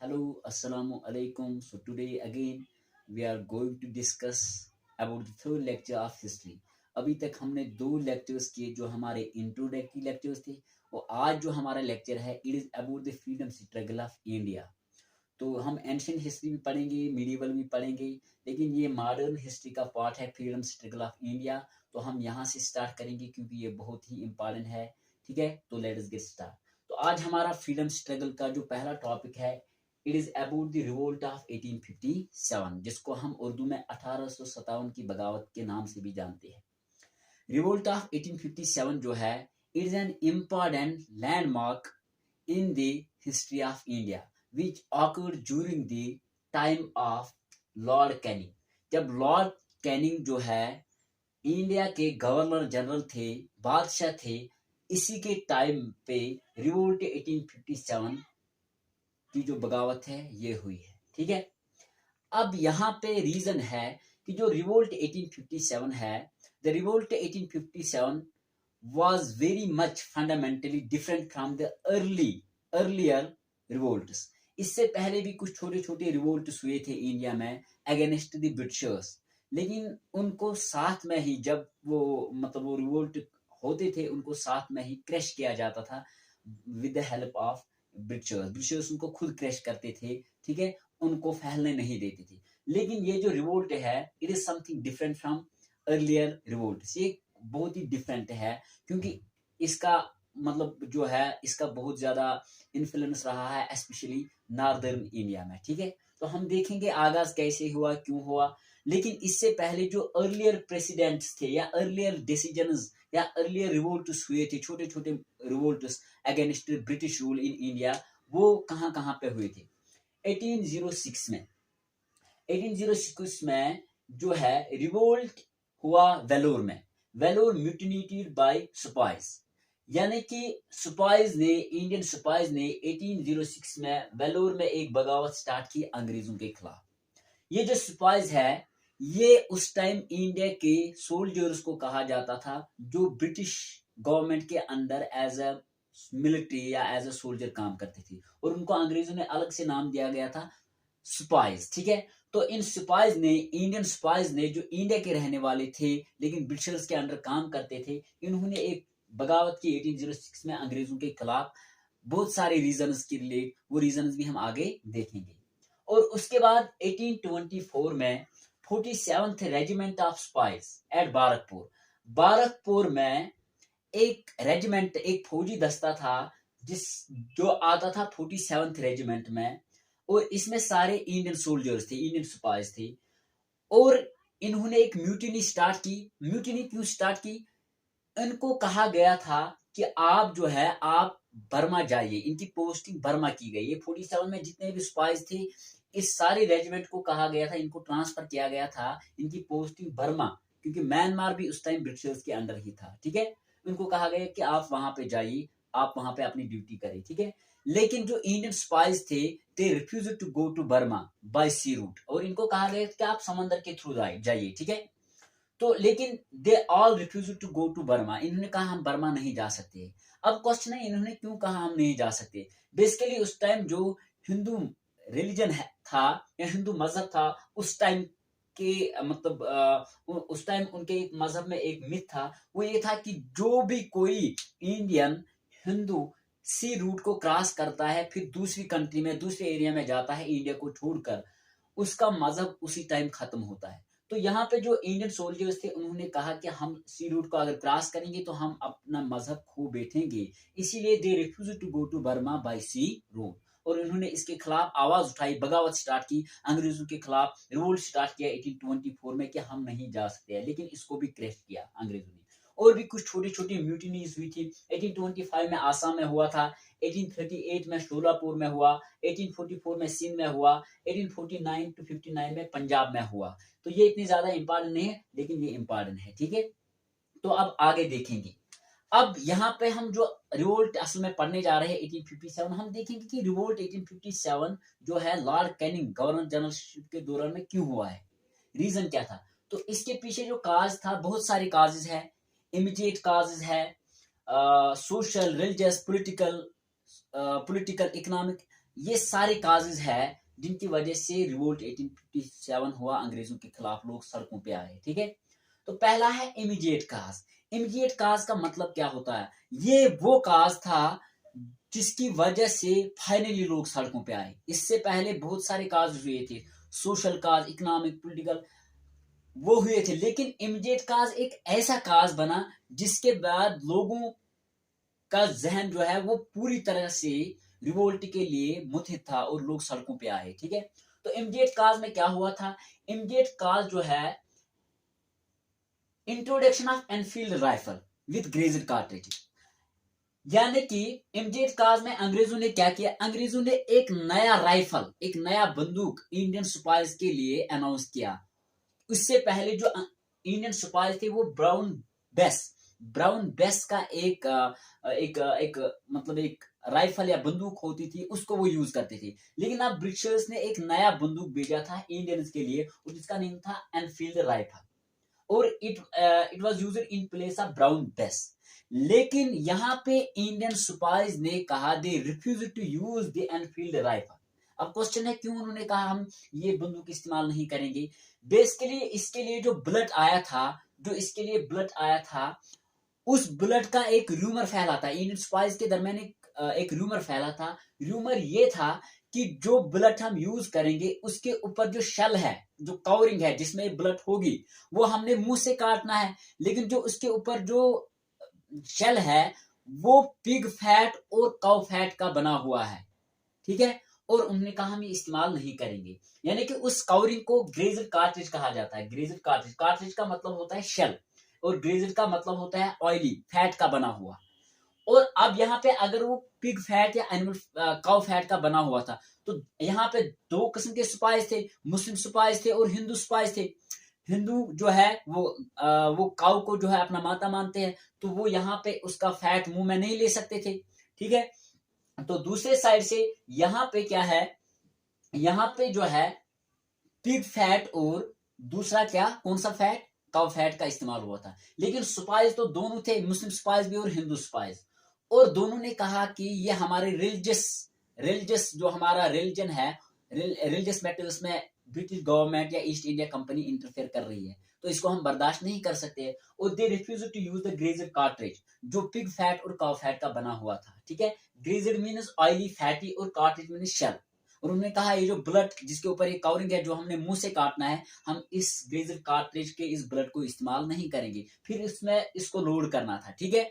Hello, Assalamu alaikum. So today again we are going to discuss about the third lecture of history. अभी तक हमने दो lectures किए जो हमारे इंट्रोडक्टरी लेक्चर्स थे और आज जो हमारा लेक्चर है it is about the freedom struggle of India. तो हम एंशियंट हिस्ट्री भी पढ़ेंगे, मीडिवल भी पढ़ेंगे, लेकिन ये मॉडर्न हिस्ट्री का पार्ट है फ्रीडम स्ट्रगल ऑफ इंडिया। तो हम यहाँ से स्टार्ट करेंगे क्योंकि ये बहुत ही इंपॉर्टेंट है। ठीक है, तो लेट अस गेट स्टार्ट। तो आज हमारा फ्रीडम स्ट्रगल का जो पहला टॉपिक है it is about the revolt of 1857, जिसको हम उर्दू में 1857 की बगावत के नाम से भी जानते हैं। रिवोल्ट ऑफ 1857 जो है it is an important landmark in the history of India which occurred during the time of Lord Canning. जब लॉर्ड कैनिंग जो है इंडिया के गवर्नर जनरल थे, बादशाह थे, इसी के टाइम पे रिवोल्ट 1857 की जो बगावत है ये हुई है। ठीक है, अब यहाँ पे रीजन है कि जो रिवोल्ट 1857 है, the revolt 1857 was very much fundamentally different from the earlier revolts। इससे पहले भी कुछ छोटे छोटे रिवोल्ट्स हुए थे इंडिया में अगेंस्ट द ब्रिटिशर्स, लेकिन उनको साथ में ही जब वो रिवोल्ट होते थे उनको साथ में ही क्रैश किया जाता था with the help of Britishers उनको खुद क्रैश करते थे। ठीक है, उनको फैलने नहीं देते थे। लेकिन ये जो रिवोल्ट है it is something different from earlier revolt. ये बहुत ही डिफरेंट है क्योंकि इसका जो है इसका बहुत ज्यादा इन्फ्लुएंस रहा है स्पेशली नॉर्दर्न इंडिया में। ठीक है, तो हम देखेंगे आगाज कैसे हुआ, क्यों हुआ। लेकिन इससे पहले जो अर्लियर प्रेसिडेंट्स थे या अर्लियर डिसीजंस या अर्लियर रिवोल्ट्स हुए थे, छोटे छोटे revolts against British rule in India, वो कहाँ कहाँ पे हुए थे। 1806 में 1806 में जो है रिवोल्ट हुआ वेलोर में। वेलोर म्यूटिनेटेड बाय सिपाहीज, यानी कि इंडियन सिपाहीज ने 1806 में वेलोर में एक बगावत स्टार्ट की अंग्रेजों के खिलाफ। ये जो सिपाहीज है ये उस टाइम इंडिया के सोल्जर्स को कहा जाता था जो ब्रिटिश गवर्नमेंट के अंदर एज अ मिलिट्री या एज अ सोल्जर काम करते थे, और उनको अंग्रेजों ने अलग से नाम दिया गया था सिपाहीज। ठीक है, तो इन सिपाहीज ने, इंडियन सिपाहीज ने जो इंडिया के रहने वाले थे लेकिन ब्रिटिशर्स के अंडर काम करते थे, इन्होंने एक बगावत की 1806 में अंग्रेजों के खिलाफ। बहुत सारे रीजंस के लिए, वो रीजंस भी हम आगे देखेंगे। और उसके बाद 1824 में 47th रेजिमेंट ऑफ सिपाहीज एट बारकपुर में एक रेजिमेंट, एक फौजी दस्ता था जो आता था 47th रेजिमेंट में, और इसमें सारे इंडियन सोल्जर्स थे, इंडियन सिपाहीज थे। और इन्होंने एक म्यूटिनी स्टार्ट की। म्यूटिनी क्यों स्टार्ट की? इनको कहा गया था कि आप जो है आप बर्मा जाइए। इनकी पोस्टिंग बर्मा की गई। ये 47 में जितने भी सिपाहीज थे इस सारे रेजिमेंट को कहा गया था, इनको ट्रांसफर किया गया था इनकी पोस्टिंग बर्मा, क्योंकि म्यांमार भी उस टाइम ब्रिटिशर्स के अंडर ही था। ठीक है, इनको कहा गया कि आप वहां पे जाइए, आप वहां पे अपनी ड्यूटी करें। ठीक है, लेकिन जो इंडियन स्पाइस थे they refuse to go to Burma by sea route, और इनको कहा गया कि आप समंदर के थ्रू जाइए। ठीक है, तो लेकिन they all refuse to go to Burma. इन्होंने कहा हम बर्मा नहीं जा सकते। अब क्वेश्चन है इन्होंने क्यों कहा हम नहीं जा सकते। बेसिकली उस टाइम जो हिंदू रिलीजन था या हिंदू मजहब था उस टाइम के उस टाइम उनके एक मजहब में एक मिथ था, वो ये था कि जो भी कोई इंडियन हिंदू सी रूट को क्रॉस करता है फिर दूसरी कंट्री में, दूसरे एरिया में जाता है इंडिया को छोड़कर, उसका मजहब उसी टाइम खत्म होता है। तो यहाँ पे जो इंडियन सोल्जर्स थे उन्होंने कहा कि हम सी रूट को अगर क्रॉस करेंगे तो हम अपना मजहब खो बैठेंगे, इसीलिए they refuse to go to Burma by sea route. और इन्होंने इसके खिलाफ आवाज उठाई, बगावत स्टार्ट की, अंग्रेजों के खिलाफ रिवोल्ट स्टार्ट किया 1824 में कि हम नहीं जा सकते हैं। लेकिन इसको भी क्रैश किया अंग्रेजों ने। और भी कुछ छोटी छोटी म्यूटिनीज हुई थी। 1825 में आसाम में हुआ था, 1838 में शोलापुर में हुआ, 1844 में सिंध में हुआ, 1849 to 59 में पंजाब में हुआ। तो ये इतनी ज्यादा इंपॉर्टेंट नहीं है लेकिन ये इंपॉर्टेंट है। ठीक है, तो अब आगे देखेंगे। अब यहाँ पे हम जो रिवोल्ट असल में पढ़ने जा रहे हैं 1857, हम देखेंगे कि रिवोल्ट 1857 जो है लॉर्ड कैनिंग गवर्नर जनरलशिप के दौरान में क्यों हुआ है, रीजन क्या था। तो इसके पीछे जो काज था, बहुत सारे काजेज है। इमीडिएट काजेज है, सोशल, रिलीजियस, पॉलिटिकल, इकोनॉमिक, ये सारे काजेज है जिनकी वजह से रिवोल्ट 1857 हुआ, अंग्रेजों के खिलाफ लोग सड़कों पे आए। ठीक है, तो पहला है इमीडिएट काज। इमीडिएट काज का मतलब क्या होता है? ये वो काज था जिसकी वजह से फाइनली लोग सड़कों पे आए। इससे पहले बहुत सारे काज हुए थे, सोशल काज, इकोनॉमिक, पॉलिटिकल, वो हुए थे, लेकिन इमीडिएट काज एक ऐसा काज बना जिसके बाद लोगों का जहन जो है वो पूरी तरह से रिवोल्ट के लिए मुथित था और लोग सड़कों पे आए। ठीक है, तो इमीडिएट काज में क्या हुआ था? इमीडिएट काज जो है introduction of Enfield rifle with greased cartridge, यानी कि इमीडिएट काज में अंग्रेजों ने क्या किया? अंग्रेजों ने एक नया राइफल, एक नया बंदूक इंडियन सिपाहीज के लिए अनाउंस किया। उससे पहले जो इंडियन सिपाही थे वो ब्राउन बेस का एक मतलब एक राइफल या बंदूक होती थी, उसको वो यूज करते थे। लेकिन अब ब्रिटिशर्स ने एक नया बंदूक भेजा था इंडियंस के लिए, और जिसका नाम था एनफील्ड राइफल, और it was used in place of Brown Bess. लेकिन यहाँ पे इंडियन सिपाहीज ने कहा, they refuse to use the Enfield rifle. अब क्वेश्चन है क्यों उन्होंने कहा हम ये बंदूक इस्तेमाल नहीं करेंगे? बेसिकली इसके लिए जो ब्लड आया था, उस ब्लड का एक रूमर फैला था इंडियन स्पाइस के दरमियान। एक रूमर फैला था। रूमर ये था कि जो ब्लड हम यूज करेंगे उसके ऊपर जो शेल है, जो कवरिंग है जिसमें ब्लड होगी, वो हमने मुंह से काटना है। लेकिन जो उसके ऊपर जो शेल है वो पिग फैट और काउ फैट का बना हुआ है। ठीक है, और उन्होंने कहा हम ये इस्तेमाल नहीं करेंगे। यानी कि उस कवरिंग को ग्रेजर कार्ट्रिज कहा जाता है। ग्रेजर कार्ट्रिज, कार्ट्रिज का मतलब होता है शेल, और ग्रेजर का मतलब होता है ऑयली, फैट का बना हुआ। और अब यहाँ पे अगर वो पिग फैट या एनिमल काउ फैट का बना हुआ था, तो यहाँ पे दो किस्म के स्पाइस थे, मुस्लिम स्पाइस थे और हिंदू स्पाइस थे। हिंदू जो है वो काउ को जो है अपना माता मानते हैं, तो वो यहाँ पे उसका फैट मुंह में नहीं ले सकते थे। ठीक है, तो दूसरे साइड से यहाँ पे क्या है? यहाँ पे जो है पिग फैट और दूसरा क्या, कौन सा फैट? काउ फैट का इस्तेमाल हुआ था। लेकिन स्पाइस तो दोनों थे, मुस्लिम स्पाइस भी और हिंदू स्पाइस, और दोनों ने कहा कि ये हमारे रिलीजियस जो हमारा रिलीजन है, रिलीजियस मैटर्स में ब्रिटिश गवर्नमेंट या ईस्ट इंडिया कंपनी इंटरफेयर कर रही है, तो इसको हम बर्दाश्त नहीं कर सकते। और they refuse to use the greaser cartridge, जो पिग फैट और काउ फैट का बना हुआ था। ठीक है, ग्रेजर मीन्स ऑयली, फैटी, और कार्ट्रिज मीन्स शेल। और उन्होंने कहा ये जो ब्लड जिसके ऊपर ये कवरिंग है जो हमने मुंह से काटना है, हम इस ग्रेजर कार्ट्रिज के इस ब्लड को इस्तेमाल नहीं करेंगे। फिर इसमें इसको लोड करना था। ठीक है,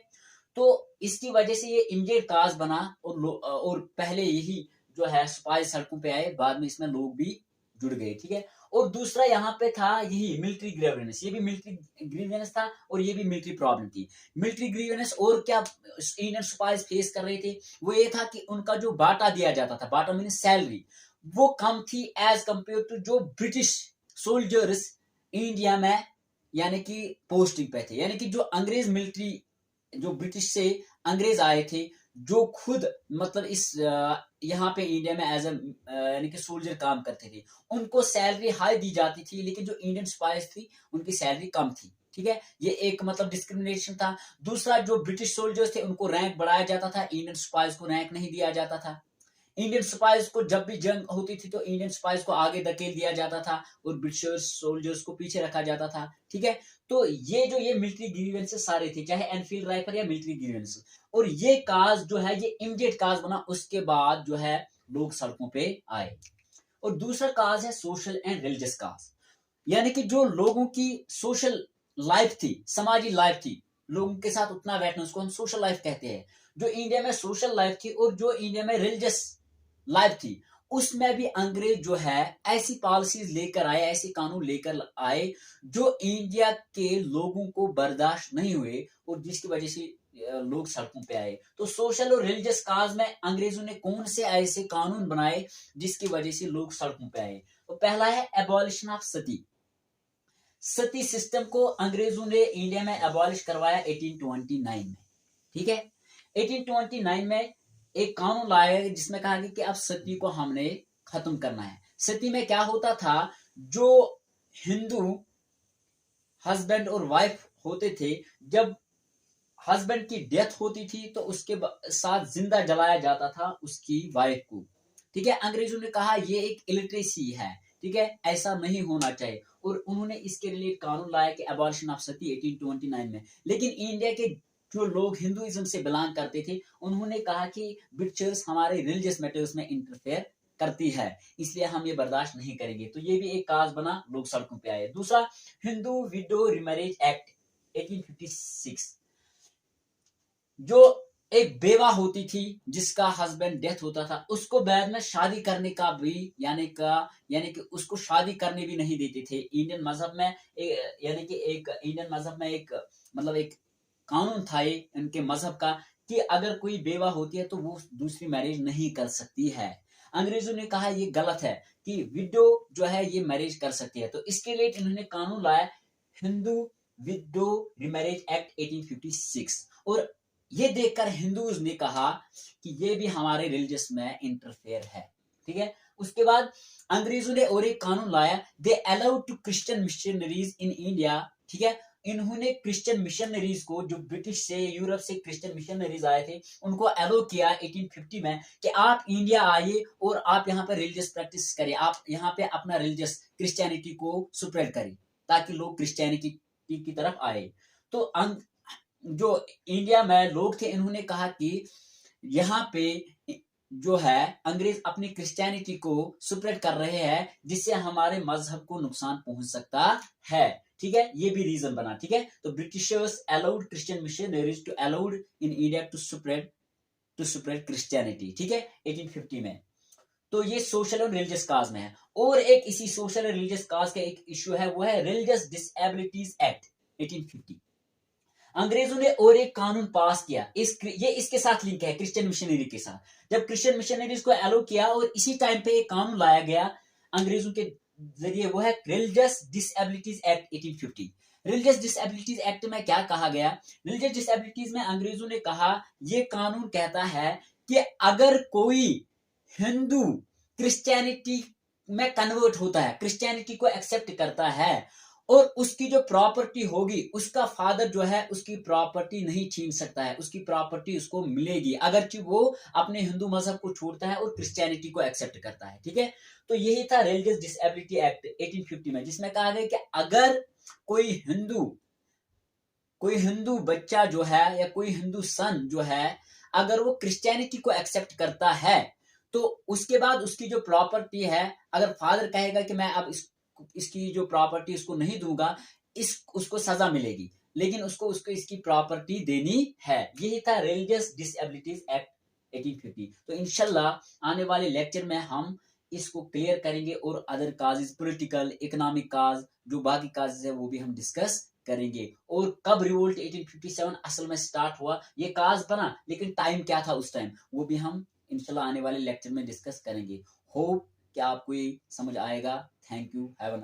तो इसकी वजह से ये इमीडिएट काज बना, और पहले यही जो है सिपाही सड़कों पे आए, बाद में इसमें लोग भी जुड़ गए। ठीक है, और दूसरा यहाँ पे था यही मिलिट्री ग्रीवेंस। ये भी मिलिट्री ग्रीवेंस था और ये भी मिलिट्री प्रॉब्लम थी। मिलिट्री ग्रीवेंस और क्या इंडियन सिपाही फेस कर रहे थे, वो ये था कि उनका जो बाटा दिया जाता था, बाटा मीन सैलरी, वो कम थी एज कंपेयर टू जो ब्रिटिश सोल्जर्स इंडिया में यानी कि पोस्टिंग पे थे। यानी कि जो अंग्रेज मिलिट्री, जो ब्रिटिश से अंग्रेज आए थे, जो खुद मतलब इस यहाँ पे इंडिया में एज यानी कि सोल्जर काम करते थे, उनको सैलरी हाई दी जाती थी, लेकिन जो इंडियन स्पाइस थी उनकी सैलरी कम थी। ठीक है, ये एक मतलब डिस्क्रिमिनेशन था। दूसरा, जो ब्रिटिश सोल्जर्स थे उनको रैंक बढ़ाया जाता था, इंडियन स्पाइस को रैंक नहीं दिया जाता था। इंडियन सिपाहीज को जब भी जंग होती थी तो इंडियन सिपाहीज को आगे धकेल दिया जाता था और ब्रिटिशर्स सोल्जर्स को पीछे रखा जाता था। ठीक है, तो ये मिलिट्री ग्रीवेंसेस सारे थे, चाहे एनफील्ड राइफल या मिलिट्री ग्रीवेंसेस। और ये काज जो है ये इमीडिएट काज बना, उसके बाद जो है लोग सड़कों पे आए। और दूसरा काज है सोशल एंड रिलीजियस काज, यानी कि जो लोगों की सोशल लाइफ थी, समाजी लाइफ थी, लोगों के साथ उतना बैठना, उसको हम सोशल लाइफ कहते हैं। जो इंडिया में सोशल लाइफ थी और जो इंडिया में रिलीजियस लाइफ थी, उसमें भी अंग्रेज जो है ऐसी पॉलिसीज लेकर आए, ऐसे कानून लेकर आए जो इंडिया के लोगों को बर्दाश्त नहीं हुए, और जिसकी वजह से लोग सड़कों पे आए। तो सोशल और रिलीजियस काज में अंग्रेजों ने कौन से ऐसे कानून बनाए जिसकी वजह से लोग सड़कों पे आए? तो पहला है abolition of Sati. Sati system को अंग्रेजों ने इंडिया में एबॉलिश करवाया 1829 में। ठीक है, 1829 में एक कानून लाया गया जिसमें कहा गया कि अब सती को हमने खत्म करना है। सती में क्या होता था, जो हिंदू हस्बैंड और वाइफ होते थे, जब हस्बैंड की डेथ होती थी तो उसके साथ जिंदा जलाया जाता था उसकी वाइफ को। ठीक है। अंग्रेजों ने कहा ये एक इलिटरेसी है, ठीक है, ऐसा नहीं होना चाहिए, और उन्होंने इसके लिए कानून लाया कि अबॉलिशन ऑफ सती 1829 में। लेकिन इंडिया के जो लोग हिंदुइज्म से बिलोंग करते थे, उन्होंने कहा कि ब्रिटिशर्स हमारे रिलीजियस मैटर्स में इंटरफेयर करती है, इसलिए हम ये बर्दाश्त नहीं करेंगे। तो ये भी एक काज बना, लोग सड़कों पे आए। दूसरा, हिंदू विडो रिमैरेज एक्ट 1856, जो एक बेवा होती थी जिसका हस्बैंड डेथ होता था, उसको बाद में शादी करने का भी यानी कि उसको शादी करने भी नहीं देते थे इंडियन मजहब में। यानी कि एक इंडियन मजहब में एक मतलब एक कानून था ये इनके मजहब का, कि अगर कोई बेवा होती है तो वो दूसरी मैरिज नहीं कर सकती है। अंग्रेजों ने कहा ये गलत है कि विडो जो है ये मैरिज कर सकती है, तो इसके लिए इन्होंने कानून लाया, हिंदू विडो रिमैरेज एक्ट 1856। और ये देखकर हिंदूज ने कहा कि ये भी हमारे रिलीजियस में इंटरफेयर है, ठीक है। उसके बाद अंग्रेजों ने और एक कानून लाया, they allowed to Christian missionaries in India, ठीक है। इन्होंने क्रिश्चियन मिशनरीज को, जो ब्रिटिश से यूरोप से क्रिश्चियन मिशनरीज आए थे, उनको अलो किया 1850 में कि आप इंडिया आइए और आप यहाँ पे रिलीजियस प्रैक्टिस करें, आप यहाँ पे अपना रिलीजियस क्रिश्चियनिटी को स्प्रेड करें, ताकि लोग क्रिश्चियनिटी की तरफ आए। तो जो इंडिया में लोग थे, इन्होंने कहा कि यहाँ पे जो है अंग्रेज अपनी क्रिश्चियनिटी को स्प्रेड कर रहे हैं, जिससे हमारे मजहब को नुकसान पहुंच सकता है, ठीक है। ये भी रीजन बना, ठीक है। तो Britishers allowed Christian missionaries to allowed in India to spread Christianity, ठीक है, 1850 में। तो ये सोशल और रिलीजियस काज में है। और एक इसी सोशल और रिलीजियस काज का एक इश्यू है, वो है रिलीजियस डिसेबिलिटीज एक्ट 1850। अंग्रेजों ने और एक कानून पास किया, ये इसके साथ लिंक है क्रिश्चियन मिशनरी के साथ। जब क्रिश्चियन मिशनरीज को अलो किया, और इसी टाइम पे एक कानून लाया गया अंग्रेजों के जरिए, वो है religious disabilities act 1850। Religious disabilities act में क्या कहा गया? रिलीजियस डिसेबिलिटीज में अंग्रेजों ने कहा, ये कानून कहता है कि अगर कोई हिंदू क्रिश्चियनिटी में कन्वर्ट होता है, क्रिश्चियनिटी को एक्सेप्ट करता है, और उसकी जो प्रॉपर्टी होगी, उसका फादर जो है उसकी प्रॉपर्टी नहीं छीन सकता है, उसकी प्रॉपर्टी उसको मिलेगी, अगरचे वो अपने हिंदू मजहब को छोड़ता है और क्रिश्चियनिटी को एक्सेप्ट करता है, ठीक है। तो यही था रिलीजियस डिसेबिलिटी एक्ट 1850 में, जिसमें कहा गया कि अगर कोई हिंदू बच्चा जो है या कोई हिंदू सन जो है, अगर वो क्रिश्चियनिटी को एक्सेप्ट करता है, तो उसके बाद उसकी जो प्रॉपर्टी है, अगर फादर कहेगा कि मैं अब इसकी जो प्रॉपर्टी उसको नहीं दूंगा, उसको सजा मिलेगी, लेकिन उसको इसकी प्रॉपर्टी देनी है। यही था रिलीजियस डिसेबिलिटीज एक्ट 1850। तो इंशाल्लाह आने वाले लेक्चर में हम इसको क्लियर करेंगे, और अदर काजेज, पॉलिटिकल, इकोनॉमिक काज, जो बाकी काजेज है वो भी हम डिस्कस करेंगे। और कब रिवोल्ट 1857 असल में स्टार्ट हुआ, ये काज बना, लेकिन टाइम क्या था उस टाइम, वो भी हम इंशाल्लाह आने वाले लेक्चर में डिस्कस करेंगे। होप कि आपको ये समझ आएगा। Thank you, have a